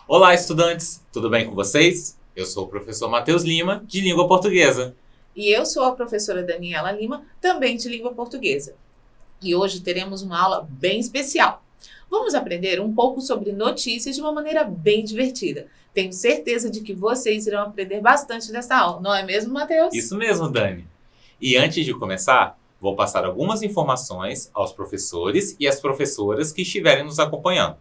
Olá, estudantes! Tudo bem com vocês? Eu sou o professor Matheus Lima, de Língua Portuguesa. E eu sou a professora Daniela Lima, também de Língua Portuguesa. E hoje teremos uma aula bem especial. Vamos aprender um pouco sobre notícias de uma maneira bem divertida. Tenho certeza de que vocês irão aprender bastante nessa aula, não é mesmo, Matheus? Isso mesmo, Dani. E antes de começar, vou passar algumas informações aos professores e às professoras que estiverem nos acompanhando.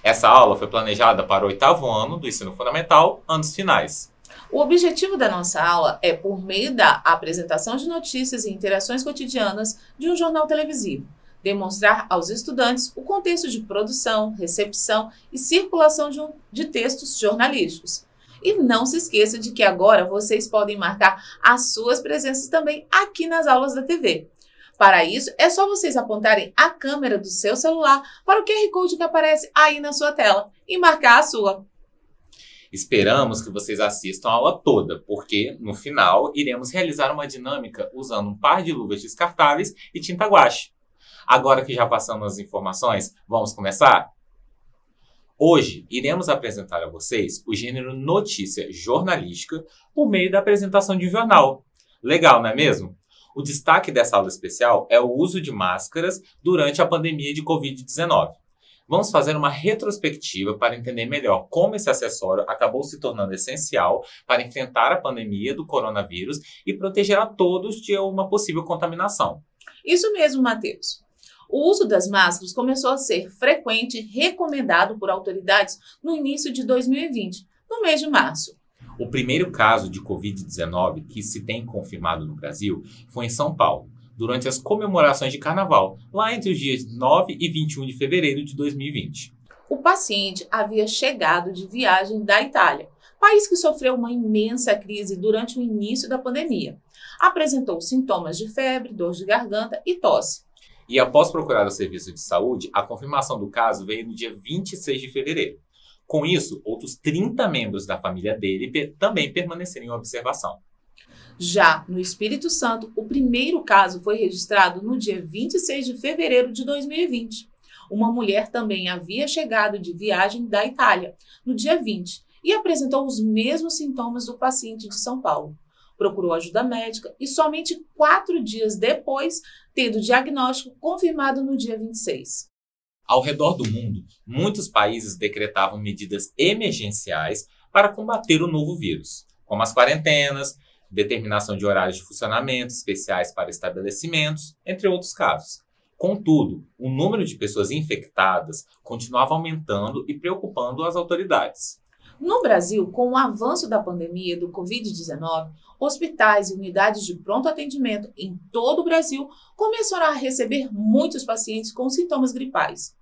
Essa aula foi planejada para o 8º ano do ensino fundamental, anos finais. O objetivo da nossa aula é, por meio da apresentação de notícias e interações cotidianas de um jornal televisivo, demonstrar aos estudantes o contexto de produção, recepção e circulação de textos jornalísticos. E não se esqueça de que agora vocês podem marcar as suas presenças também aqui nas aulas da TV. Para isso, é só vocês apontarem a câmera do seu celular para o QR Code que aparece aí na sua tela e marcar a sua. Esperamos que vocês assistam a aula toda, porque, no final, iremos realizar uma dinâmica usando um par de luvas descartáveis e tinta guache. Agora que já passamos as informações, vamos começar? Hoje, iremos apresentar a vocês o gênero notícia jornalística por meio da apresentação de um jornal. Legal, não é mesmo? O destaque dessa aula especial é o uso de máscaras durante a pandemia de Covid-19. Vamos fazer uma retrospectiva para entender melhor como esse acessório acabou se tornando essencial para enfrentar a pandemia do coronavírus e proteger a todos de uma possível contaminação. Isso mesmo, Matheus. O uso das máscaras começou a ser frequente e recomendado por autoridades no início de 2020, no mês de março. O primeiro caso de Covid-19 que se tem confirmado no Brasil foi em São Paulo, durante as comemorações de Carnaval, lá entre os dias 9 e 21 de fevereiro de 2020. O paciente havia chegado de viagem da Itália, país que sofreu uma imensa crise durante o início da pandemia. Apresentou sintomas de febre, dor de garganta e tosse. E após procurar o serviço de saúde, a confirmação do caso veio no dia 26 de fevereiro. Com isso, outros 30 membros da família dele também permaneceram em observação. Já no Espírito Santo, o primeiro caso foi registrado no dia 26 de fevereiro de 2020. Uma mulher também havia chegado de viagem da Itália no dia 20 e apresentou os mesmos sintomas do paciente de São Paulo. Procurou ajuda médica e somente 4 dias depois, tendo o diagnóstico confirmado no dia 26. Ao redor do mundo, muitos países decretavam medidas emergenciais para combater o novo vírus, como as quarentenas, determinação de horários de funcionamento especiais para estabelecimentos, entre outros casos. Contudo, o número de pessoas infectadas continuava aumentando e preocupando as autoridades. No Brasil, com o avanço da pandemia do Covid-19, hospitais e unidades de pronto atendimento em todo o Brasil começaram a receber muitos pacientes com sintomas gripais.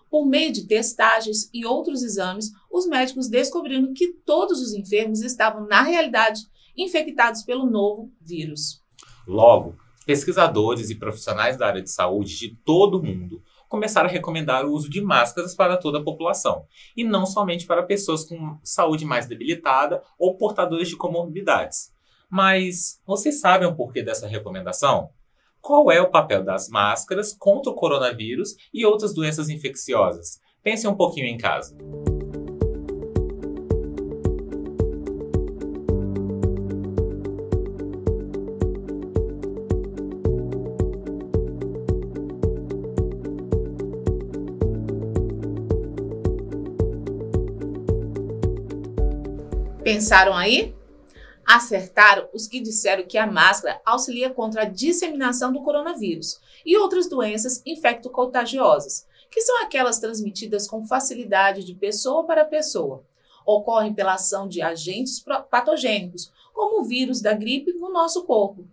Por meio de testagens e outros exames, os médicos descobriram que todos os enfermos estavam, na realidade, infectados pelo novo vírus. Logo, pesquisadores e profissionais da área de saúde de todo o mundo começaram a recomendar o uso de máscaras para toda a população, e não somente para pessoas com saúde mais debilitada ou portadores de comorbidades. Mas vocês sabem o porquê dessa recomendação? Qual é o papel das máscaras contra o coronavírus e outras doenças infecciosas? Pensem um pouquinho em casa. Pensaram aí? Acertaram os que disseram que a máscara auxilia contra a disseminação do coronavírus e outras doenças infecto-contagiosas, que são aquelas transmitidas com facilidade de pessoa para pessoa. Ocorrem pela ação de agentes patogênicos, como o vírus da gripe no nosso corpo.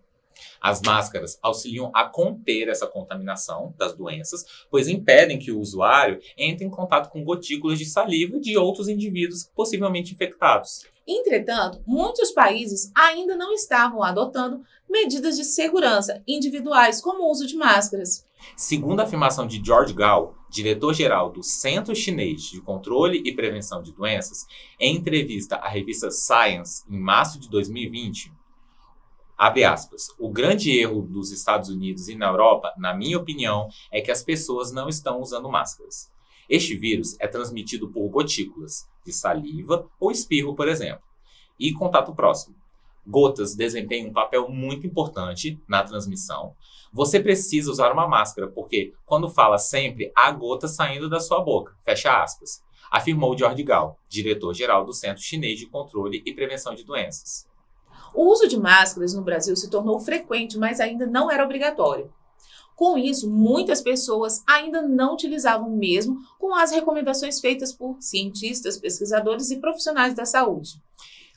As máscaras auxiliam a conter essa contaminação das doenças, pois impedem que o usuário entre em contato com gotículas de saliva de outros indivíduos possivelmente infectados. Entretanto, muitos países ainda não estavam adotando medidas de segurança individuais, como o uso de máscaras. Segundo a afirmação de George Gao, diretor-geral do Centro Chinês de Controle e Prevenção de Doenças, em entrevista à revista Science em março de 2020, abre aspas, o grande erro dos Estados Unidos e na Europa, na minha opinião, é que as pessoas não estão usando máscaras. Este vírus é transmitido por gotículas de saliva ou espirro, por exemplo, e contato próximo. Gotas desempenham um papel muito importante na transmissão. Você precisa usar uma máscara, porque quando fala sempre, há gota saindo da sua boca, fecha aspas, afirmou George Gao, diretor-geral do Centro Chinês de Controle e Prevenção de Doenças. O uso de máscaras no Brasil se tornou frequente, mas ainda não era obrigatório. Com isso, muitas pessoas ainda não utilizavam mesmo com as recomendações feitas por cientistas, pesquisadores e profissionais da saúde.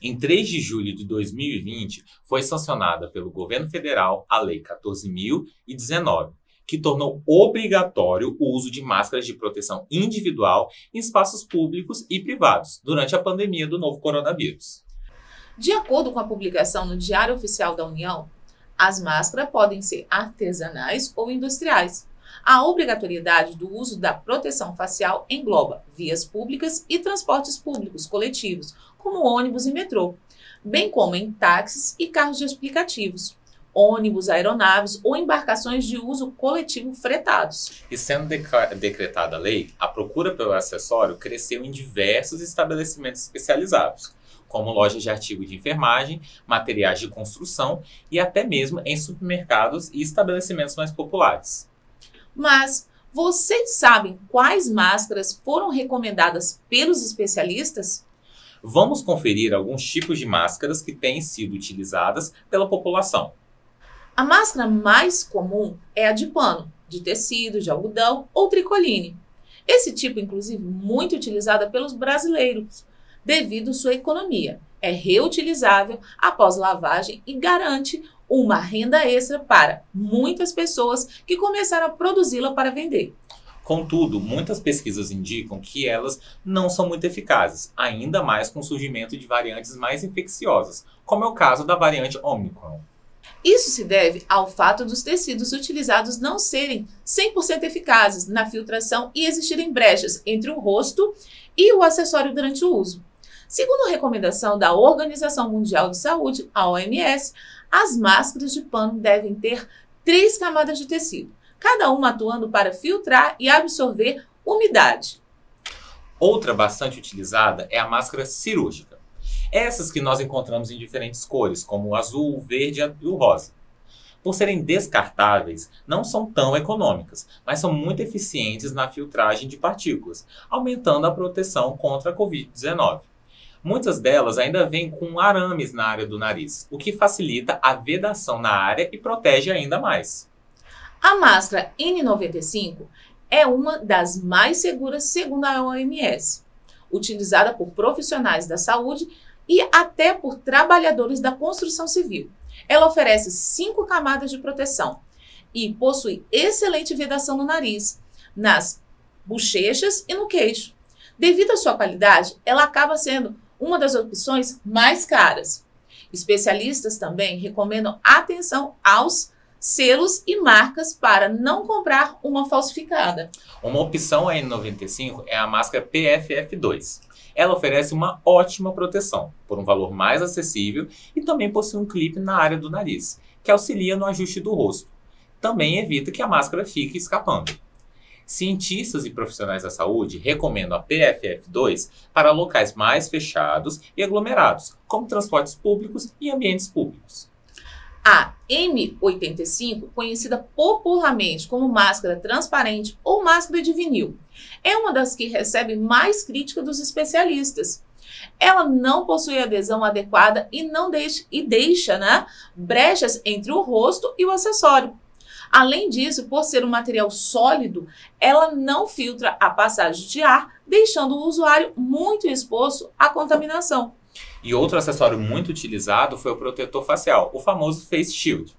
Em 3 de julho de 2020, foi sancionada pelo governo federal a Lei 14.019, que tornou obrigatório o uso de máscaras de proteção individual em espaços públicos e privados durante a pandemia do novo coronavírus. De acordo com a publicação no Diário Oficial da União, as máscaras podem ser artesanais ou industriais. A obrigatoriedade do uso da proteção facial engloba vias públicas e transportes públicos coletivos, como ônibus e metrô, bem como em táxis e carros de aplicativos, ônibus, aeronaves ou embarcações de uso coletivo fretados. E sendo decretada a lei, a procura pelo acessório cresceu em diversos estabelecimentos especializados, como lojas de artigos de enfermagem, materiais de construção e até mesmo em supermercados e estabelecimentos mais populares. Mas vocês sabem quais máscaras foram recomendadas pelos especialistas? Vamos conferir alguns tipos de máscaras que têm sido utilizadas pela população. A máscara mais comum é a de pano, de tecido, de algodão ou tricoline. Esse tipo, inclusive, muito utilizada pelos brasileiros, devido à sua economia. É reutilizável após lavagem e garante uma renda extra para muitas pessoas que começaram a produzi-la para vender. Contudo, muitas pesquisas indicam que elas não são muito eficazes, ainda mais com o surgimento de variantes mais infecciosas, como é o caso da variante Omicron. Isso se deve ao fato dos tecidos utilizados não serem 100% eficazes na filtração e existirem brechas entre o rosto e o acessório durante o uso. Segundo a recomendação da Organização Mundial de Saúde, a OMS, as máscaras de pano devem ter 3 camadas de tecido, cada uma atuando para filtrar e absorver umidade. Outra bastante utilizada é a máscara cirúrgica. Essas que nós encontramos em diferentes cores, como o azul, o verde e o rosa. Por serem descartáveis, não são tão econômicas, mas são muito eficientes na filtragem de partículas, aumentando a proteção contra a Covid-19. Muitas delas ainda vêm com arames na área do nariz, o que facilita a vedação na área e protege ainda mais. A máscara N95 é uma das mais seguras segundo a OMS, utilizada por profissionais da saúde e até por trabalhadores da construção civil. Ela oferece 5 camadas de proteção e possui excelente vedação no nariz, nas bochechas e no queixo. Devido à sua qualidade, ela acaba sendo uma das opções mais caras. Especialistas também recomendam atenção aos selos e marcas para não comprar uma falsificada. Uma opção N95 é a máscara PFF2. Ela oferece uma ótima proteção, por um valor mais acessível e também possui um clipe na área do nariz, que auxilia no ajuste do rosto. Também evita que a máscara fique escapando. Cientistas e profissionais da saúde recomendam a PFF2 para locais mais fechados e aglomerados, como transportes públicos e ambientes públicos. A M85, conhecida popularmente como máscara transparente ou máscara de vinil, é uma das que recebe mais crítica dos especialistas. Ela não possui adesão adequada e deixa brechas entre o rosto e o acessório. Além disso, por ser um material sólido, ela não filtra a passagem de ar, deixando o usuário muito exposto à contaminação. E outro acessório muito utilizado foi o protetor facial, o famoso Face Shield.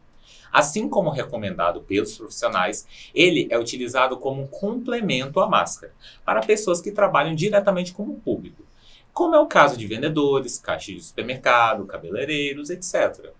Assim como recomendado pelos profissionais, ele é utilizado como um complemento à máscara, para pessoas que trabalham diretamente com o público, como é o caso de vendedores, caixas de supermercado, cabeleireiros, etc.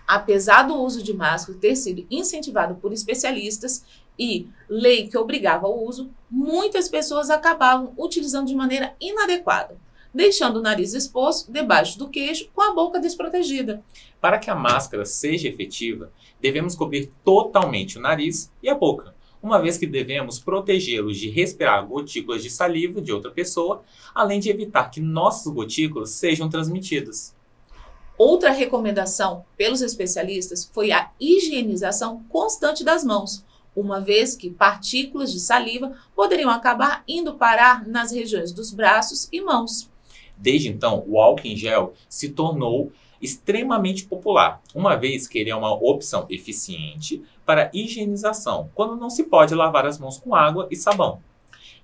Apesar do uso de máscara ter sido incentivado por especialistas e lei que obrigava ao uso, muitas pessoas acabavam utilizando de maneira inadequada, deixando o nariz exposto debaixo do queixo com a boca desprotegida. Para que a máscara seja efetiva, devemos cobrir totalmente o nariz e a boca, uma vez que devemos protegê-los de respirar gotículas de saliva de outra pessoa, além de evitar que nossas gotículas sejam transmitidas. Outra recomendação pelos especialistas foi a higienização constante das mãos, uma vez que partículas de saliva poderiam acabar indo parar nas regiões dos braços e mãos. Desde então, o álcool em gel se tornou extremamente popular, uma vez que ele é uma opção eficiente para higienização, quando não se pode lavar as mãos com água e sabão.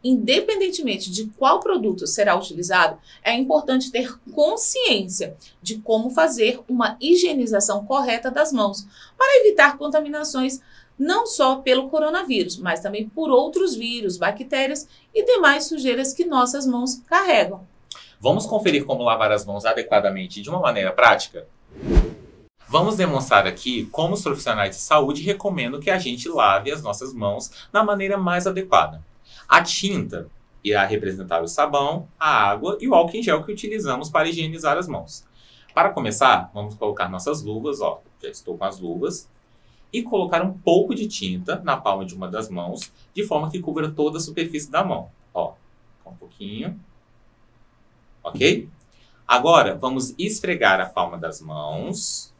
Independentemente de qual produto será utilizado, é importante ter consciência de como fazer uma higienização correta das mãos, para evitar contaminações não só pelo coronavírus, mas também por outros vírus, bactérias e demais sujeiras que nossas mãos carregam. Vamos conferir como lavar as mãos adequadamente de uma maneira prática? Vamos demonstrar aqui como os profissionais de saúde recomendam que a gente lave as nossas mãos da maneira mais adequada. A tinta irá representar o sabão, a água e o álcool em gel que utilizamos para higienizar as mãos. Para começar, vamos colocar nossas luvas, ó, já estou com as luvas, e colocar um pouco de tinta na palma de uma das mãos, de forma que cubra toda a superfície da mão. Ó, um pouquinho. Ok? Agora, vamos esfregar a palma das mãos,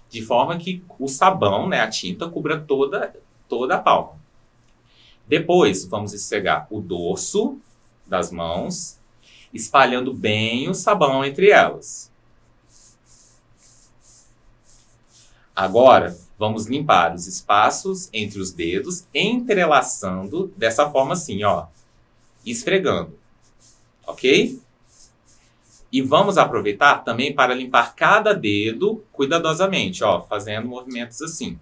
de forma que o sabão, né, a tinta, cubra toda a palma. Depois, vamos esfregar o dorso das mãos, espalhando bem o sabão entre elas. Agora, vamos limpar os espaços entre os dedos, entrelaçando dessa forma assim, ó, esfregando. Ok? E vamos aproveitar também para limpar cada dedo cuidadosamente, ó, fazendo movimentos assim.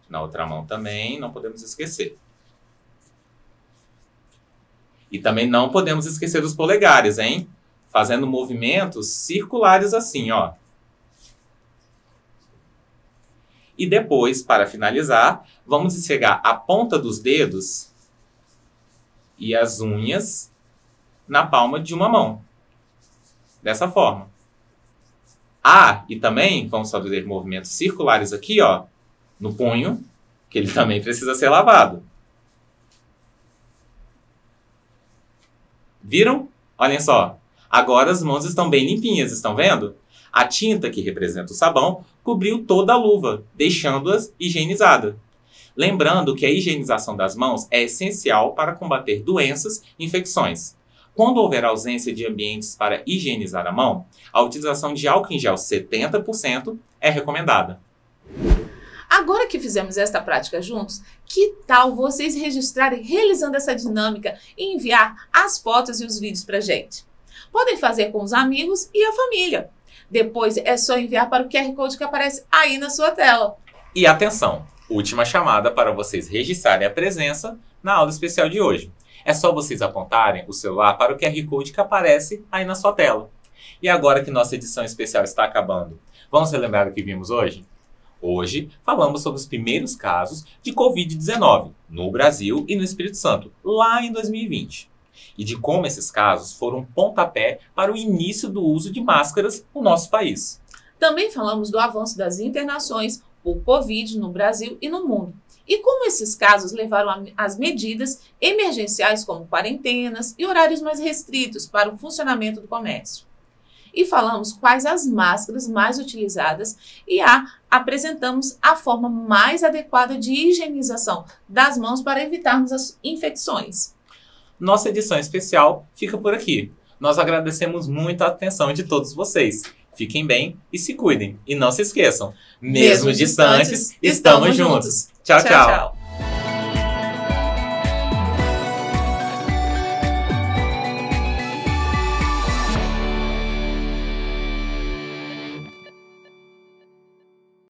Na outra mão também, não podemos esquecer. E também não podemos esquecer dos polegares, hein? Fazendo movimentos circulares assim, ó. E depois, para finalizar, vamos esfregar a ponta dos dedos e as unhas na palma de uma mão. Dessa forma. Ah, e também vamos fazer movimentos circulares aqui, ó, no punho, que ele também precisa ser lavado. Viram? Olhem só. Agora as mãos estão bem limpinhas, estão vendo? A tinta, que representa o sabão, cobriu toda a luva, deixando-as higienizadas. Lembrando que a higienização das mãos é essencial para combater doenças e infecções. Quando houver ausência de ambientes para higienizar a mão, a utilização de álcool em gel 70% é recomendada. Agora que fizemos esta prática juntos, que tal vocês registrarem realizando essa dinâmica e enviar as fotos e os vídeos pra gente? Podem fazer com os amigos e a família. Depois é só enviar para o QR Code que aparece aí na sua tela. E atenção, última chamada para vocês registrarem a presença na aula especial de hoje. É só vocês apontarem o celular para o QR Code que aparece aí na sua tela. E agora que nossa edição especial está acabando, vamos relembrar o que vimos hoje? Hoje falamos sobre os primeiros casos de Covid-19 no Brasil e no Espírito Santo, lá em 2020. E de como esses casos foram um pontapé para o início do uso de máscaras no nosso país. Também falamos do avanço das internações por Covid no Brasil e no mundo. E como esses casos levaram às medidas emergenciais como quarentenas e horários mais restritos para o funcionamento do comércio. E falamos quais as máscaras mais utilizadas e apresentamos a forma mais adequada de higienização das mãos para evitarmos as infecções. Nossa edição especial fica por aqui. Nós agradecemos muito a atenção de todos vocês. Fiquem bem e se cuidem. E não se esqueçam, mesmo distantes, estamos juntos. Tchau, tchau.